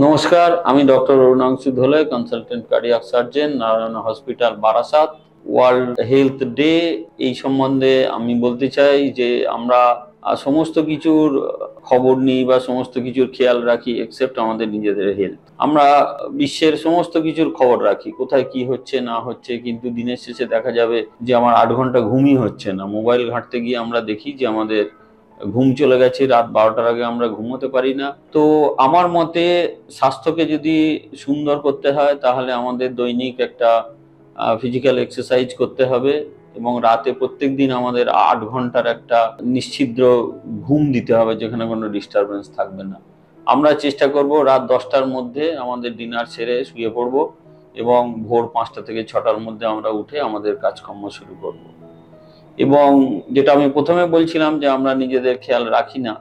নমস্কার, আমি ডক্টর অরুণাংশু ধলে, consultant cardiac surgeon, Narayan hospital, Barasat. World health day এই সম্বন্ধে আমি বলতে চাই যে আমরা সমস্ত কিছুর খবর নিই বা সমস্ত কিছুর খেয়াল রাখি এক্সেপ্ট আমাদের নিজেদের হেলথ। আমরা বিশ্বের সমস্ত কিছুর খবর রাখি, কোথায় কি হচ্ছে না হচ্ছে, কিন্তু দিনের শেষে দেখা যাবে যে আমার 8 ঘন্টা ঘুমই হচ্ছে না। মোবাইল ঘাঁটতে গিয়ে আমরা দেখি যে আমাদের ঘুম চলে গেছে, রাত 12টার আগে আমরা ঘুমোতে পারি না। তো আমার মতে স্বাস্থ্যকে যদি সুন্দর করতে হয় তাহলে আমাদের দৈনিক একটা ফিজিক্যাল এক্সারসাইজ করতে হবে এবং রাতে প্রত্যেকদিন আমাদের 8 ঘন্টার একটা নিশ্ছিদ্র ঘুম দিতে হবে, যেখানে কোনো ডিস্টারবেন্স থাকবে না। আমরা চেষ্টা করব রাত 10টার মধ্যে আমাদের ডিনার সেরে শুয়ে পড়ব এবং ভোর 5টা থেকে 6টার মধ্যে আমরা উঠে আমাদের কাজকর্ম শুরু করব। এবং যেটা আমি প্রথমে বলছিলাম যে আমরা নিজেদের খেয়াল রাখি না,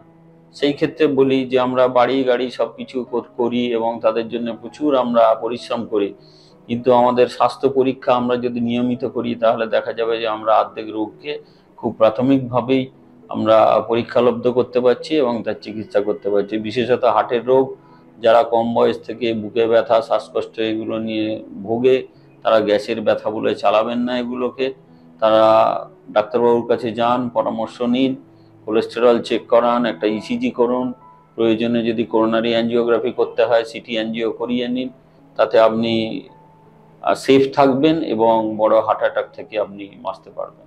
সেই ক্ষেত্রে বলি যে আমরা বাড়ি গাড়ি সবকিছু করি এবং তাদের জন্য প্রচুর আমরা পরিশ্রম করি, কিন্তু আমাদের স্বাস্থ্য পরীক্ষা আমরা যদি নিয়মিত করি তাহলে দেখা যাবে যে আমরা অর্ধেক রোগকে খুব প্রাথমিকভাবেই আমরা পরীক্ষালব্ধ করতে পারছি এবং তার চিকিৎসা করতে পারছি। বিশেষত হার্টের রোগ, যারা কম বয়স থেকে বুকে ব্যথা, শ্বাসকষ্ট এগুলো নিয়ে ভোগে, তারা গ্যাসের ব্যথা বলে চালাবেন না এগুলোকে। তারা ডাক্তারবাবুর কাছে যান, পরামর্শ নিন, কোলেস্টেরল চেক করান, একটা ইসিজি করুন, প্রয়োজনে যদি করোনারি অ্যাঞ্জিওগ্রাফি করতে হয় সিটি অ্যাঞ্জিও করিয়ে নিন। তাতে আপনি সেফ থাকবেন এবং বড় হার্ট অ্যাটাক থেকে আপনি বাঁচতে পারবেন।